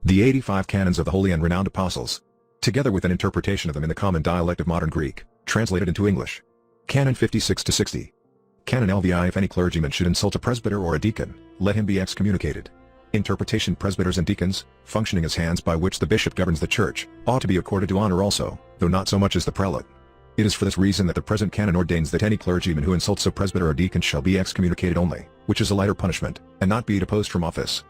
The 85 Canons of the Holy and Renowned Apostles, together with an interpretation of them in the common dialect of modern Greek, translated into English. Canon 56-60. Canon LVI. If any clergyman should insult a presbyter or a deacon, let him be excommunicated. Interpretation. Presbyters and deacons, functioning as hands by which the bishop governs the church, ought to be accorded to honor also, though not so much as the prelate. It is for this reason that the present canon ordains that any clergyman who insults a presbyter or deacon shall be excommunicated only, which is a lighter punishment, and not be deposed from office.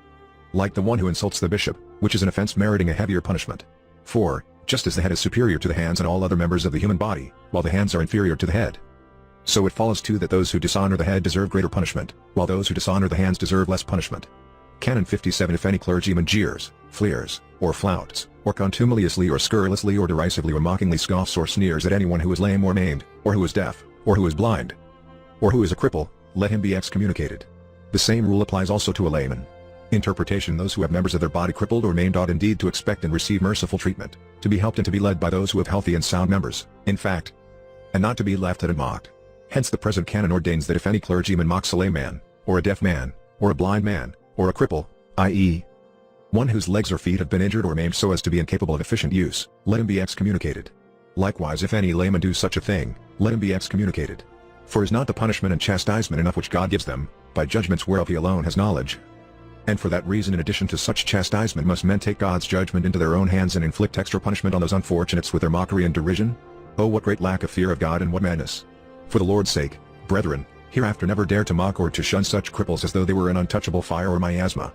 Like the one who insults the bishop, which is an offense meriting a heavier punishment. For, just as the head is superior to the hands and all other members of the human body, while the hands are inferior to the head, so it follows too that those who dishonor the head deserve greater punishment, while those who dishonor the hands deserve less punishment. Canon 57. If any clergyman jeers, fleers, or flouts, or contumeliously or scurrilously or derisively or mockingly scoffs or sneers at anyone who is lame or maimed, or who is deaf, or who is blind, or who is a cripple, let him be excommunicated. The same rule applies also to a layman. Interpretation. Those who have members of their body crippled or maimed ought indeed to expect and receive merciful treatment, to be helped and to be led by those who have healthy and sound members, in fact, and not to be laughed at and mocked. Hence the present canon ordains that if any clergyman mocks a layman, or a deaf man, or a blind man, or a cripple, i.e., one whose legs or feet have been injured or maimed so as to be incapable of efficient use, let him be excommunicated. Likewise, if any layman do such a thing, let him be excommunicated. For is not the punishment and chastisement enough which God gives them, by judgments whereof he alone has knowledge? And for that reason, in addition to such chastisement, must men take God's judgment into their own hands and inflict extra punishment on those unfortunates with their mockery and derision? Oh, what great lack of fear of God, and what madness! For the Lord's sake, brethren, hereafter never dare to mock or to shun such cripples as though they were an untouchable fire or miasma,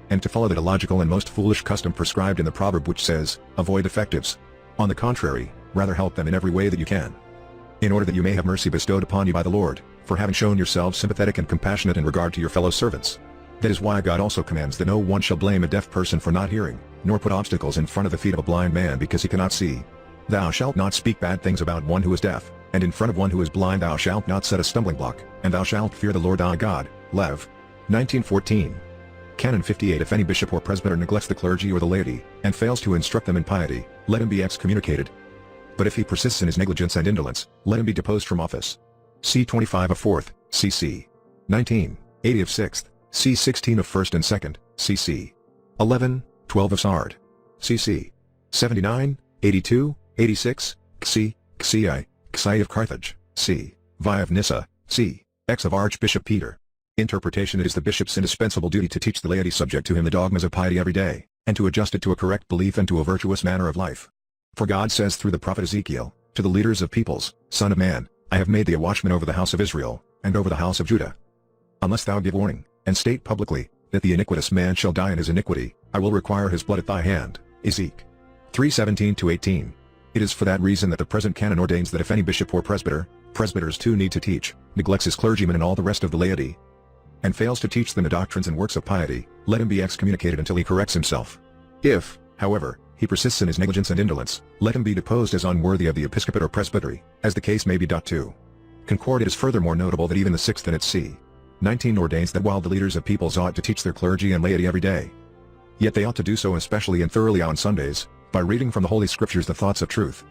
and to follow that illogical and most foolish custom prescribed in the proverb which says, avoid defectives. On the contrary, rather help them in every way that you can, in order that you may have mercy bestowed upon you by the Lord, for having shown yourselves sympathetic and compassionate in regard to your fellow servants. That is why God also commands that no one shall blame a deaf person for not hearing, nor put obstacles in front of the feet of a blind man because he cannot see. Thou shalt not speak bad things about one who is deaf, and in front of one who is blind thou shalt not set a stumbling block, and thou shalt fear the Lord thy God. Lev. 19:14. Canon 58. If any bishop or presbyter neglects the clergy or the laity, and fails to instruct them in piety, let him be excommunicated. But if he persists in his negligence and indolence, let him be deposed from office. C. 25 of 4th, cc. 19, 80 of 6th, c. 16 of 1st and 2nd, cc. 11, 12 of Sard, cc. 79, 82, 86, c. Xi of Carthage, c. Vi of Nyssa, c. X of Archbishop Peter. Interpretation. It is the bishop's indispensable duty to teach the laity subject to him the dogmas of piety every day, and to adjust it to a correct belief and to a virtuous manner of life. For God says through the prophet Ezekiel, to the leaders of peoples, Son of man, I have made thee a watchman over the house of Israel, and over the house of Judah. Unless thou give warning, and state publicly, that the iniquitous man shall die in his iniquity, I will require his blood at thy hand. Ezek. 3:17-18. It is for that reason that the present canon ordains that if any bishop or presbyter, presbyters too need to teach, neglects his clergymen and all the rest of the laity, and fails to teach them the doctrines and works of piety, let him be excommunicated until he corrects himself. If, however, he persists in his negligence and indolence, let him be deposed as unworthy of the episcopate or presbytery, as the case may be. 2. Concord. It is furthermore notable that even the 6th in its c. 19 ordains that while the leaders of peoples ought to teach their clergy and laity every day, yet they ought to do so especially and thoroughly on Sundays, by reading from the Holy Scriptures the thoughts of truth,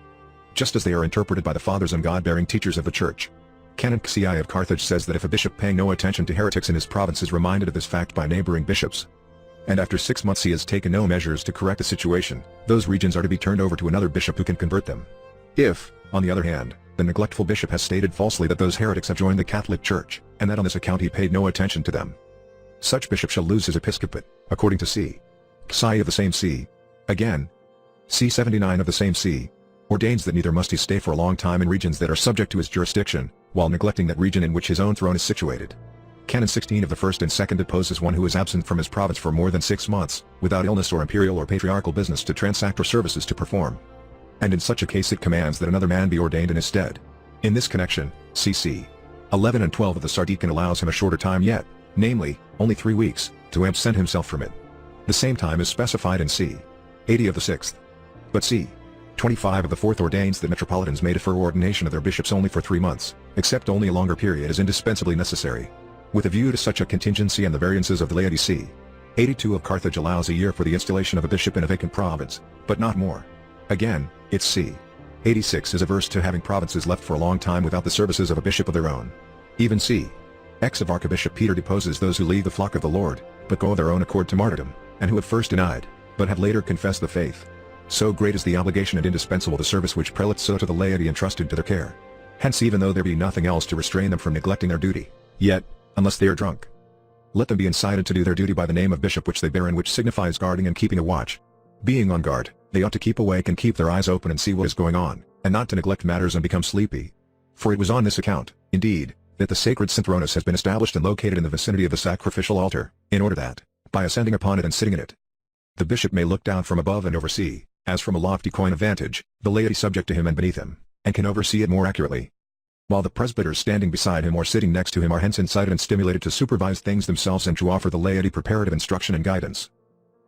just as they are interpreted by the fathers and God-bearing teachers of the Church. Canon Xi of Carthage says that if a bishop paying no attention to heretics in his province is reminded of this fact by neighboring bishops, and after 6 months he has taken no measures to correct the situation, those regions are to be turned over to another bishop who can convert them. If, on the other hand, the neglectful bishop has stated falsely that those heretics have joined the Catholic Church, and that on this account he paid no attention to them, such bishop shall lose his episcopate, according to c. Xi of the same c. Again, c. 79 of the same c. ordains that neither must he stay for a long time in regions that are subject to his jurisdiction, while neglecting that region in which his own throne is situated. Canon 16 of the 1st and 2nd deposes one who is absent from his province for more than 6 months, without illness or imperial or patriarchal business to transact or services to perform. And in such a case it commands that another man be ordained in his stead. In this connection, cc. 11 and 12 of the Sardican allows him a shorter time yet, namely, only 3 weeks, to absent himself from it. The same time is specified in c. 80 of the 6th. But c. 25 of the 4th ordains that metropolitans may defer ordination of their bishops only for 3 months, except only a longer period is indispensably necessary. With a view to such a contingency and the variances of the laity, c. 82 of Carthage allows a year for the installation of a bishop in a vacant province, but not more. Again, its c. 86 is averse to having provinces left for a long time without the services of a bishop of their own. Even c. X of Archbishop Peter deposes those who leave the flock of the Lord, but go of their own accord to martyrdom, and who have first denied, but have later confessed the faith. So great is the obligation and indispensable the service which prelates owe to the laity entrusted to their care. Hence even though there be nothing else to restrain them from neglecting their duty, yet, unless they are drunk, let them be incited to do their duty by the name of bishop which they bear and which signifies guarding and keeping a watch. Being on guard, they ought to keep awake and keep their eyes open and see what is going on, and not to neglect matters and become sleepy. For it was on this account, indeed, that the sacred synthronus has been established and located in the vicinity of the sacrificial altar, in order that, by ascending upon it and sitting in it, the bishop may look down from above and oversee, as from a lofty coign of vantage, the laity subject to him and beneath him, and can oversee it more accurately. While the presbyters standing beside him or sitting next to him are hence incited and stimulated to supervise things themselves and to offer the laity preparative instruction and guidance,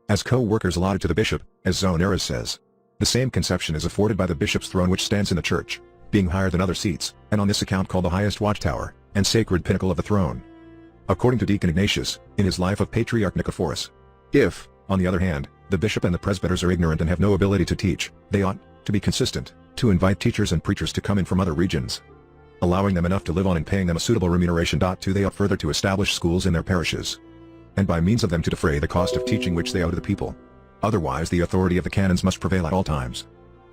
as co-workers allotted to the bishop, as Zonaras says. The same conception is afforded by the bishop's throne which stands in the church, being higher than other seats, and on this account called the highest watchtower, and sacred pinnacle of the throne. According to Deacon Ignatius, in his life of Patriarch Nicephorus, if, on the other hand, the bishop and the presbyters are ignorant and have no ability to teach, they ought, to be consistent, to invite teachers and preachers to come in from other regions, allowing them enough to live on and paying them a suitable remuneration. 2 They ought further to establish schools in their parishes, and by means of them to defray the cost of teaching which they owe to the people. Otherwise the authority of the canons must prevail at all times.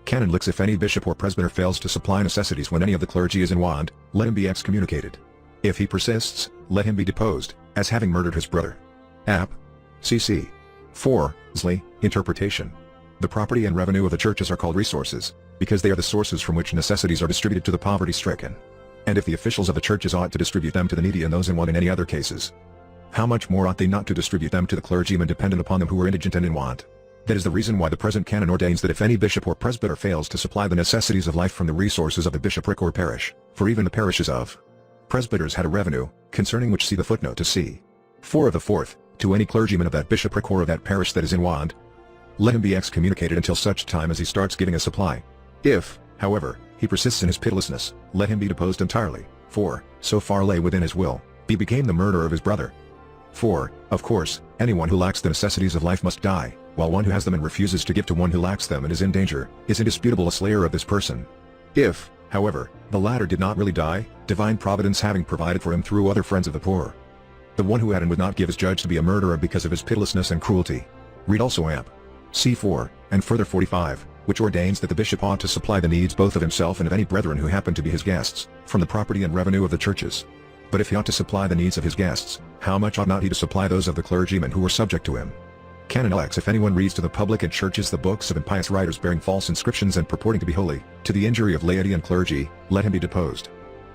Canon 6 If any bishop or presbyter fails to supply necessities when any of the clergy is in want, let him be excommunicated. If he persists, let him be deposed, as having murdered his brother. App. cc. 4. Zli. Interpretation. The property and revenue of the churches are called resources, because they are the sources from which necessities are distributed to the poverty-stricken. And if the officials of the churches ought to distribute them to the needy and those in want in any other cases, how much more ought they not to distribute them to the clergymen dependent upon them who are indigent and in want? That is the reason why the present canon ordains that if any bishop or presbyter fails to supply the necessities of life from the resources of the bishopric or parish, for even the parishes of presbyters had a revenue, concerning which see the footnote to c. 4 of the 4th, to any clergyman of that bishopric or of that parish that is in want, let him be excommunicated until such time as he starts giving a supply. If, however, he persists in his pitilessness, let him be deposed entirely, for, so far lay within his will, he became the murderer of his brother. For, of course, anyone who lacks the necessities of life must die, while one who has them and refuses to give to one who lacks them and is in danger, is indisputable a slayer of this person. If, however, the latter did not really die, divine providence having provided for him through other friends of the poor, the one who had and would not give is judged to be a murderer because of his pitilessness and cruelty. Read also Amp. C4, and further 45, which ordains that the bishop ought to supply the needs both of himself and of any brethren who happen to be his guests, from the property and revenue of the churches. But if he ought to supply the needs of his guests, how much ought not he to supply those of the clergymen who were subject to him? Canon X If anyone reads to the public in churches the books of impious writers bearing false inscriptions and purporting to be holy, to the injury of laity and clergy, let him be deposed.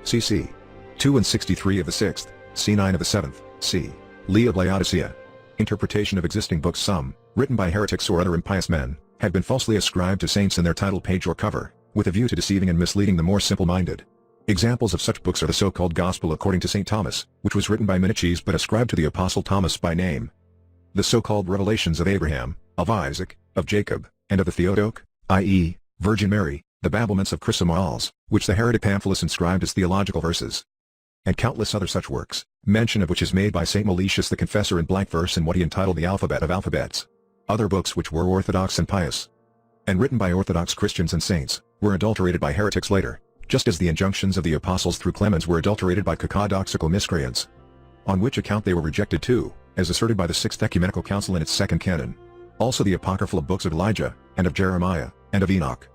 cc. 2 and 63 of the 6th, c9 of the 7th, c. Lee of Laodicea. Interpretation of existing books. Some, written by heretics or other impious men, have been falsely ascribed to saints in their title page or cover, with a view to deceiving and misleading the more simple-minded. Examples of such books are the so-called Gospel according to St. Thomas, which was written by Miniches but ascribed to the Apostle Thomas by name. The so-called Revelations of Abraham, of Isaac, of Jacob, and of the Theotokes, i.e., Virgin Mary, the babblements of Chrysomales, which the heretic Pamphilus inscribed as theological verses. And countless other such works, mention of which is made by St. Meletius the Confessor in blank verse in what he entitled the Alphabet of Alphabets. Other books which were orthodox and pious, and written by orthodox Christians and saints, were adulterated by heretics later, just as the injunctions of the apostles through Clemens were adulterated by cacodoxical miscreants. On which account they were rejected too, as asserted by the Sixth Ecumenical Council in its second canon. Also the apocryphal books of Elijah, and of Jeremiah, and of Enoch,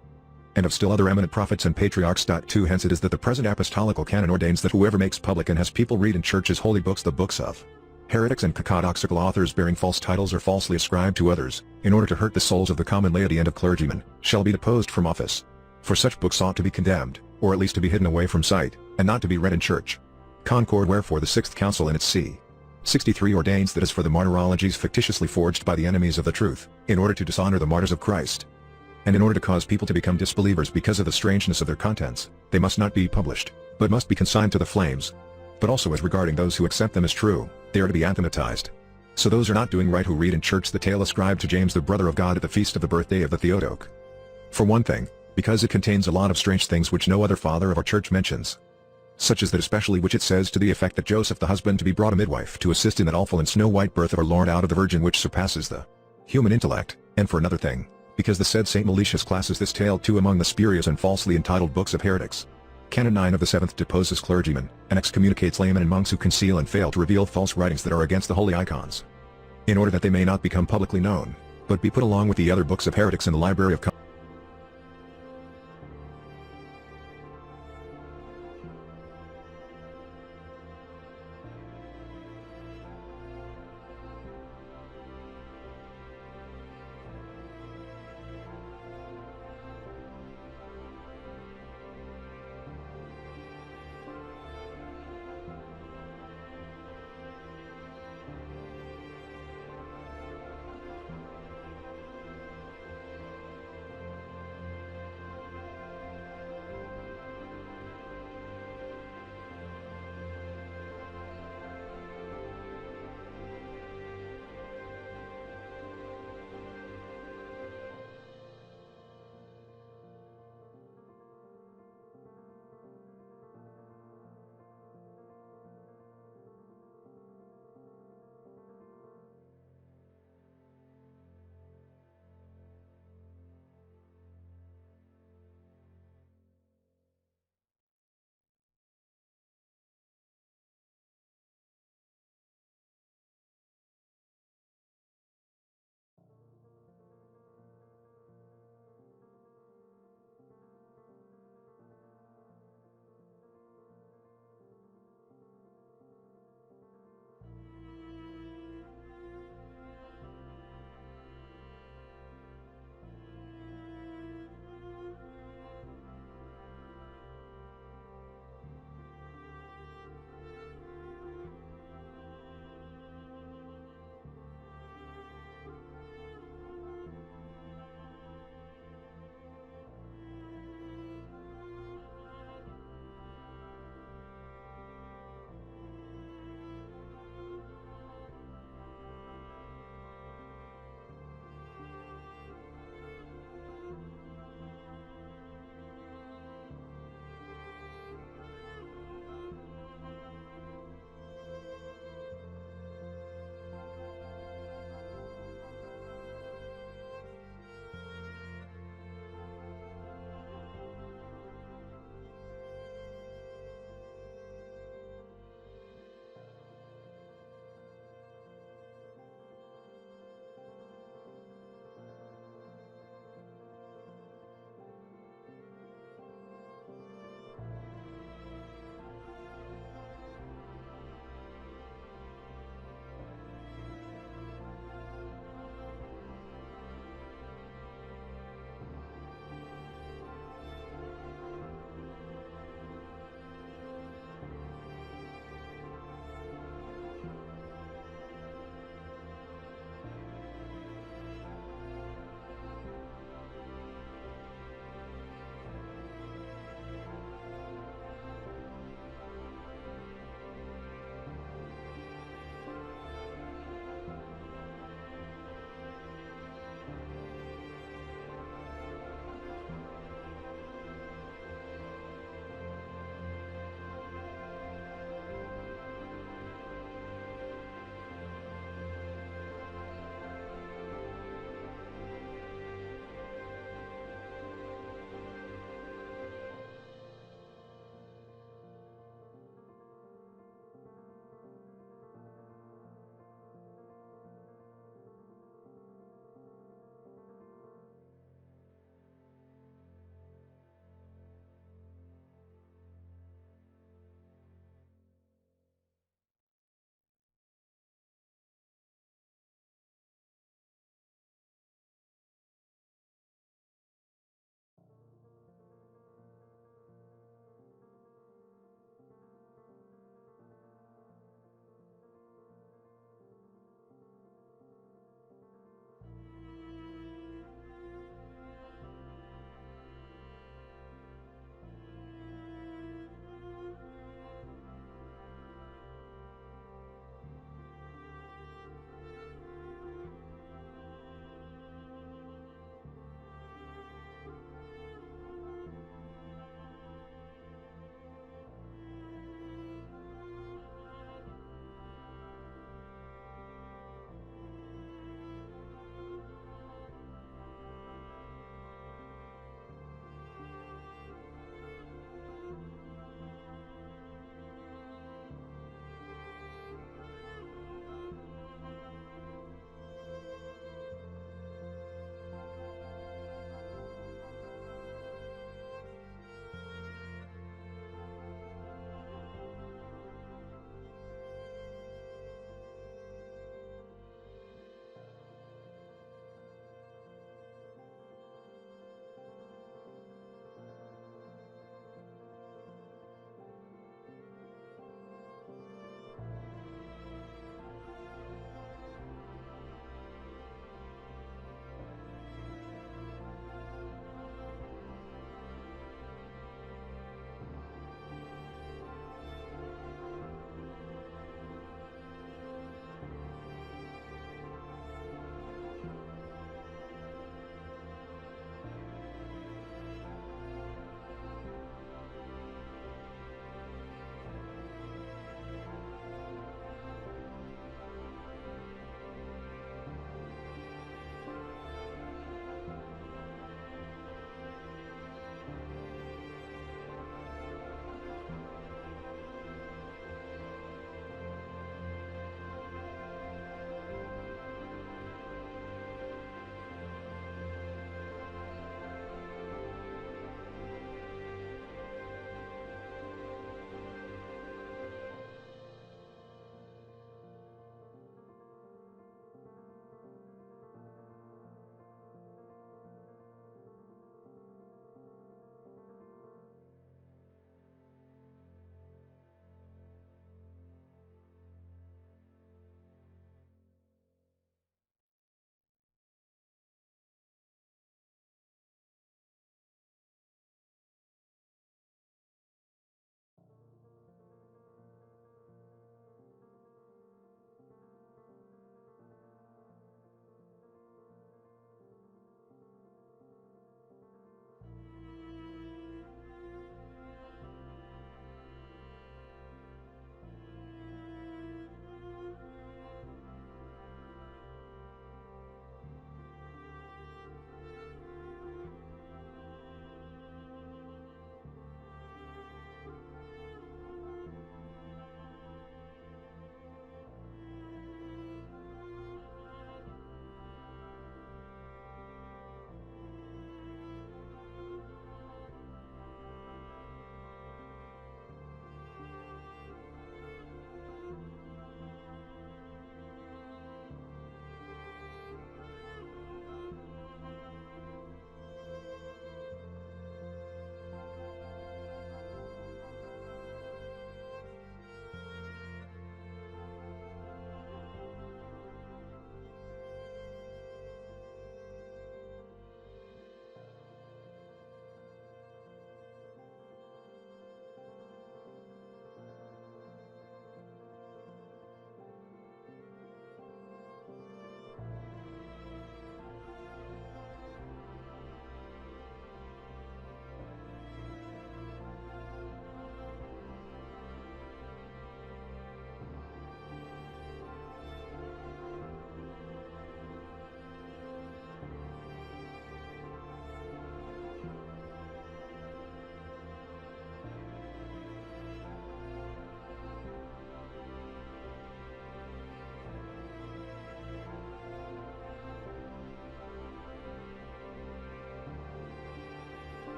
and of still other eminent prophets and patriarchs. 2 Hence it is that the present apostolical canon ordains that whoever makes public and has people read in churches holy books, the books of heretics and cacodoxical authors bearing false titles or falsely ascribed to others, in order to hurt the souls of the common laity and of clergymen, shall be deposed from office. For such books ought to be condemned, or at least to be hidden away from sight, and not to be read in church. Concord. Wherefore the Sixth Council in its c. 63 ordains that as for the martyrologies fictitiously forged by the enemies of the truth, in order to dishonor the martyrs of Christ, and in order to cause people to become disbelievers because of the strangeness of their contents, they must not be published, but must be consigned to the flames. But also as regarding those who accept them as true, they are to be anathematized. So those are not doing right who read in church the tale ascribed to James the brother of God at the feast of the birthday of the Theotokes. For one thing, because it contains a lot of strange things which no other father of our church mentions. Such as that especially which it says to the effect that Joseph the husband to be brought a midwife to assist in that awful and snow-white birth of our Lord out of the Virgin which surpasses the human intellect, and for another thing, because the said St. Meletius classes this tale too among the spurious and falsely entitled books of heretics. Canon 9 of the 7th deposes clergymen, and excommunicates laymen and monks who conceal and fail to reveal false writings that are against the holy icons, in order that they may not become publicly known. but be put along with the other books of heretics in the library of